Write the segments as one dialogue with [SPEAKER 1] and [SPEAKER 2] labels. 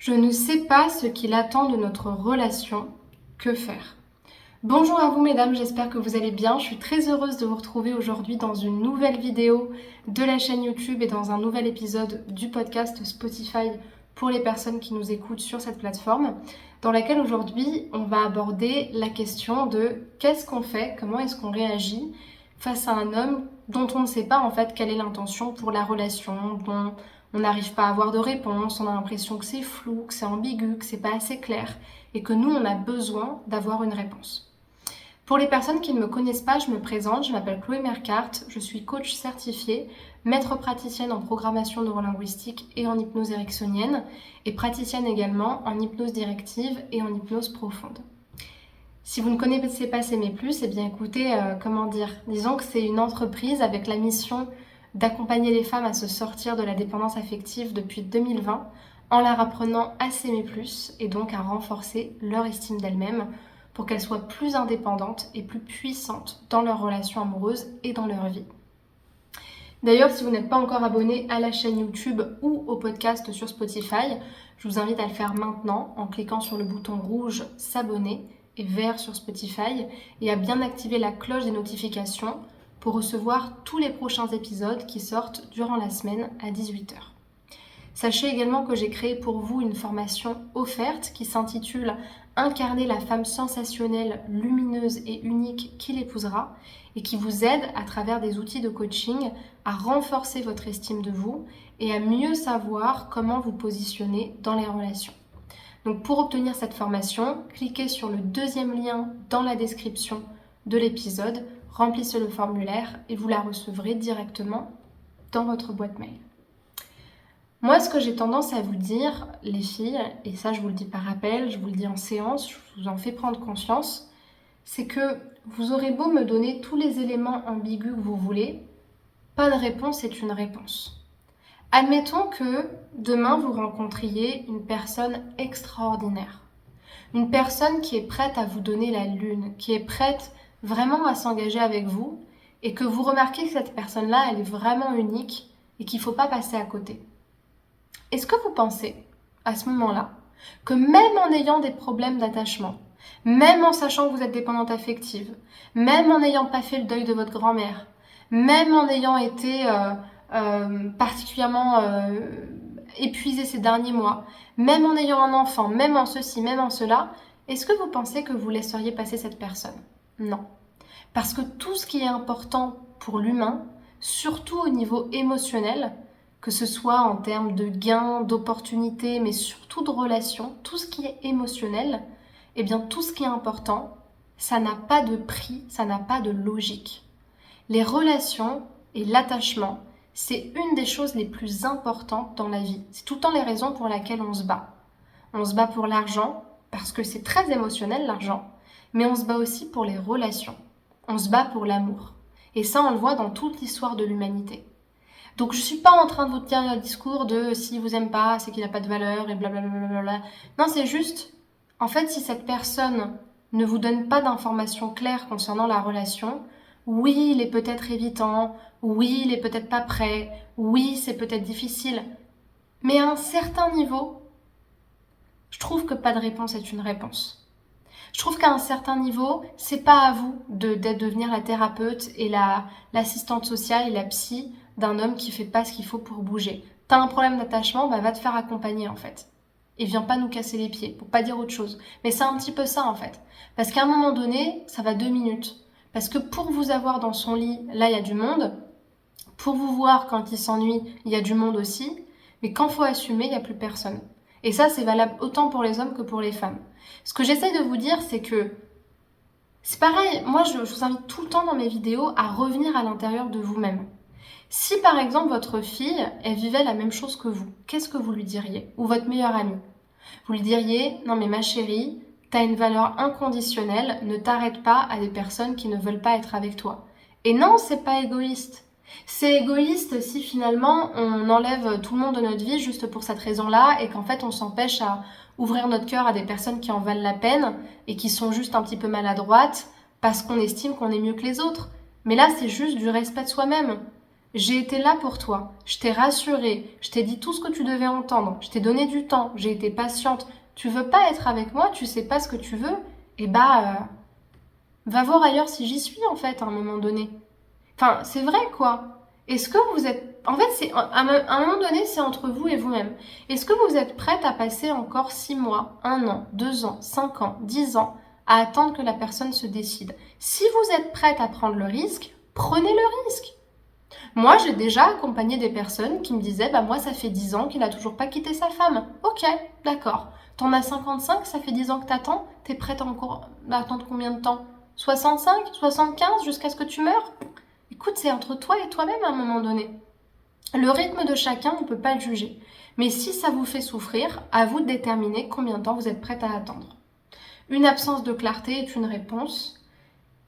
[SPEAKER 1] Je ne sais pas ce qu'il attend de notre relation. Que faire? Bonjour à vous mesdames, j'espère que vous allez bien. Je suis très heureuse de vous retrouver aujourd'hui dans une nouvelle vidéo de la chaîne YouTube et dans un nouvel épisode du podcast Spotify pour les personnes qui nous écoutent sur cette plateforme, dans laquelle aujourd'hui on va aborder la question de qu'est-ce qu'on fait, comment est-ce qu'on réagit face à un homme dont on ne sait pas en fait quelle est l'intention pour la relation, dont on n'arrive pas à avoir de réponse, on a l'impression que c'est flou, que c'est ambigu, que c'est pas assez clair et que nous on a besoin d'avoir une réponse. Pour les personnes qui ne me connaissent pas, je me présente, je m'appelle Chloé Mercart, je suis coach certifiée, maître praticienne en programmation neurolinguistique et en hypnose ericksonienne et praticienne également en hypnose directive et en hypnose profonde. Si vous ne connaissez pas C'est Mes Plus, eh bien écoutez, disons que c'est une entreprise avec la mission d'accompagner les femmes à se sortir de la dépendance affective depuis 2020 en leur apprenant à s'aimer plus et donc à renforcer leur estime d'elles-mêmes pour qu'elles soient plus indépendantes et plus puissantes dans leurs relations amoureuses et dans leur vie. D'ailleurs, si vous n'êtes pas encore abonné à la chaîne YouTube ou au podcast sur Spotify, je vous invite à le faire maintenant en cliquant sur le bouton rouge s'abonner et vert sur Spotify et à bien activer la cloche des notifications pour recevoir tous les prochains épisodes qui sortent durant la semaine à 18h. Sachez également que j'ai créé pour vous une formation offerte qui s'intitule « Incarner la femme sensationnelle, lumineuse et unique qui l'épousera » et qui vous aide à travers des outils de coaching à renforcer votre estime de vous et à mieux savoir comment vous positionner dans les relations. Donc pour obtenir cette formation, cliquez sur le deuxième lien dans la description de l'épisode, remplissez le formulaire et vous la recevrez directement dans votre boîte mail. Moi, ce que j'ai tendance à vous dire, les filles, et ça je vous le dis par rappel, je vous le dis en séance, je vous en fais prendre conscience, c'est que vous aurez beau me donner tous les éléments ambigus que vous voulez, pas de réponse est une réponse. Admettons que demain vous rencontriez une personne extraordinaire, une personne qui est prête à vous donner la lune, qui est prête vraiment à s'engager avec vous et que vous remarquez que cette personne-là, elle est vraiment unique et qu'il ne faut pas passer à côté. Est-ce que vous pensez, à ce moment-là, que même en ayant des problèmes d'attachement, même en sachant que vous êtes dépendante affective, même en n'ayant pas fait le deuil de votre grand-mère, même en ayant été particulièrement épuisée ces derniers mois, même en ayant un enfant, même en ceci, même en cela, est-ce que vous pensez que vous laisseriez passer cette personne? Non. Parce que tout ce qui est important pour l'humain, surtout au niveau émotionnel, que ce soit en termes de gains, d'opportunités, mais surtout de relations, tout ce qui est émotionnel, eh bien tout ce qui est important, ça n'a pas de prix, ça n'a pas de logique. Les relations et l'attachement, c'est une des choses les plus importantes dans la vie. C'est tout le temps les raisons pour lesquelles on se bat. On se bat pour l'argent, parce que c'est très émotionnel l'argent, mais on se bat aussi pour les relations. On se bat pour l'amour. Et ça, on le voit dans toute l'histoire de l'humanité. Donc je ne suis pas en train de vous tenir un discours de s'il vous aime pas, c'est qu'il n'a pas de valeur et blablabla. Non, c'est juste, en fait, si cette personne ne vous donne pas d'informations claires concernant la relation, oui, il est peut-être évitant, oui, il est peut-être pas prêt, oui, c'est peut-être difficile, mais à un certain niveau, je trouve que pas de réponse est une réponse. Je trouve qu'à un certain niveau, c'est pas à vous de devenir la thérapeute et l'assistante sociale et la psy d'un homme qui fait pas ce qu'il faut pour bouger. T'as un problème d'attachement, va te faire accompagner en fait. Et viens pas nous casser les pieds, pour pas dire autre chose. Mais c'est un petit peu ça en fait. Parce qu'à un moment donné, ça va 2 minutes. Parce que pour vous avoir dans son lit, là il y a du monde. Pour vous voir quand il s'ennuie, il y a du monde aussi. Mais quand faut assumer, il n'y a plus personne. Et ça, c'est valable autant pour les hommes que pour les femmes. Ce que j'essaye de vous dire, c'est que c'est pareil, moi je vous invite tout le temps dans mes vidéos à revenir à l'intérieur de vous-même. Si par exemple votre fille, elle vivait la même chose que vous, qu'est-ce que vous lui diriez? Ou votre meilleure amie? Vous lui diriez, non mais ma chérie, t'as une valeur inconditionnelle, ne t'arrête pas à des personnes qui ne veulent pas être avec toi. Et non, c'est pas égoïste. C'est égoïste si finalement on enlève tout le monde de notre vie juste pour cette raison-là et qu'en fait on s'empêche à ouvrir notre cœur à des personnes qui en valent la peine et qui sont juste un petit peu maladroites parce qu'on estime qu'on est mieux que les autres. Mais là, c'est juste du respect de soi-même. J'ai été là pour toi, je t'ai rassuré, je t'ai dit tout ce que tu devais entendre, je t'ai donné du temps, j'ai été patiente. Tu veux pas être avec moi, tu sais pas ce que tu veux, et va voir ailleurs si j'y suis en fait à un moment donné. Enfin, c'est vrai quoi. Est-ce que vous êtes... En fait, à un moment donné, c'est entre vous et vous-même. Est-ce que vous êtes prête à passer encore 6 mois, 1 an, 2 ans, 5 ans, 10 ans à attendre que la personne se décide? Si vous êtes prête à prendre le risque, prenez le risque. Moi, j'ai déjà accompagné des personnes qui me disaient, bah moi, ça fait 10 ans qu'il a toujours pas quitté sa femme. Ok, d'accord. T'en as 55, ça fait 10 ans que t'attends. T'es prête à encore attendre combien de temps? 65, 75, jusqu'à ce que tu meurs? Écoute, c'est entre toi et toi-même à un moment donné. Le rythme de chacun, on ne peut pas le juger. Mais si ça vous fait souffrir, à vous de déterminer combien de temps vous êtes prête à attendre. Une absence de clarté est une réponse.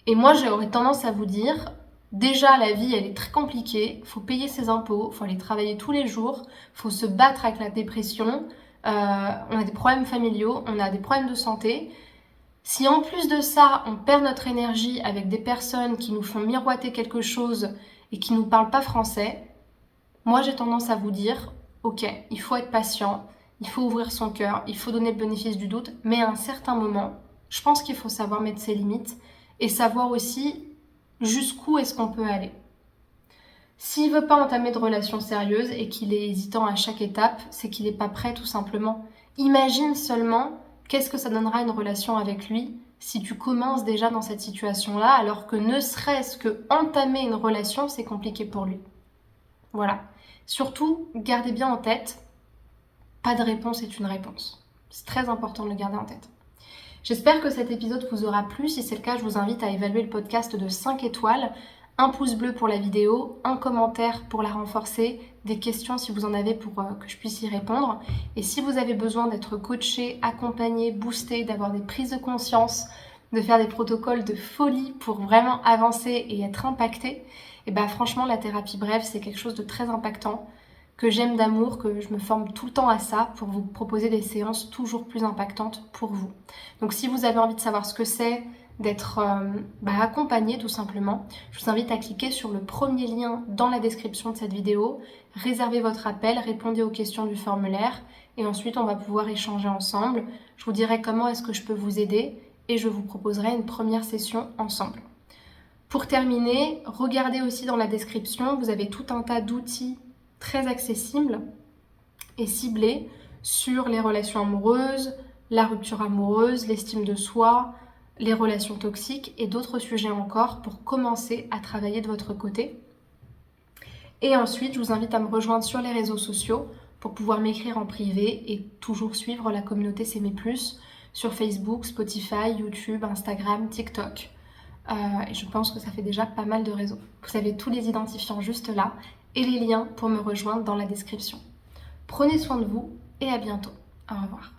[SPEAKER 1] Et moi, j'aurais tendance à vous dire, déjà, la vie, elle est très compliquée. Il faut payer ses impôts, il faut aller travailler tous les jours, il faut se battre avec la dépression. On a des problèmes familiaux, on a des problèmes de santé. Si en plus de ça, on perd notre énergie avec des personnes qui nous font miroiter quelque chose et qui ne nous parlent pas français, moi j'ai tendance à vous dire, ok, il faut être patient, il faut ouvrir son cœur, il faut donner le bénéfice du doute, mais à un certain moment, je pense qu'il faut savoir mettre ses limites et savoir aussi jusqu'où est-ce qu'on peut aller. S'il veut pas entamer de relation sérieuse et qu'il est hésitant à chaque étape, c'est qu'il n'est pas prêt tout simplement. Imagine seulement qu'est-ce que ça donnera une relation avec lui si tu commences déjà dans cette situation-là, alors que ne serait-ce que entamer une relation, c'est compliqué pour lui. Voilà. Surtout, gardez bien en tête, pas de réponse est une réponse. C'est très important de le garder en tête. J'espère que cet épisode vous aura plu. Si c'est le cas, je vous invite à évaluer le podcast de 5 étoiles. Un pouce bleu pour la vidéo, un commentaire pour la renforcer, des questions si vous en avez pour que je puisse y répondre. Et si vous avez besoin d'être coaché, accompagné, boosté, d'avoir des prises de conscience, de faire des protocoles de folie pour vraiment avancer et être impacté, et franchement la thérapie brève c'est quelque chose de très impactant, que j'aime d'amour, que je me forme tout le temps à ça pour vous proposer des séances toujours plus impactantes pour vous. Donc si vous avez envie de savoir ce que c'est, d'être accompagné tout simplement, je vous invite à cliquer sur le premier lien dans la description de cette vidéo, réservez votre appel, répondez aux questions du formulaire et ensuite on va pouvoir échanger ensemble. Je vous dirai comment est-ce que je peux vous aider et je vous proposerai une première session ensemble. Pour terminer, regardez aussi dans la description, vous avez tout un tas d'outils très accessibles et ciblés sur les relations amoureuses, la rupture amoureuse, l'estime de soi, les relations toxiques et d'autres sujets encore pour commencer à travailler de votre côté. Et ensuite, je vous invite à me rejoindre sur les réseaux sociaux pour pouvoir m'écrire en privé et toujours suivre la communauté S'aimer plus sur Facebook, Spotify, YouTube, Instagram, TikTok. Et je pense que ça fait déjà pas mal de réseaux. Vous avez tous les identifiants juste là et les liens pour me rejoindre dans la description. Prenez soin de vous et à bientôt. Au revoir.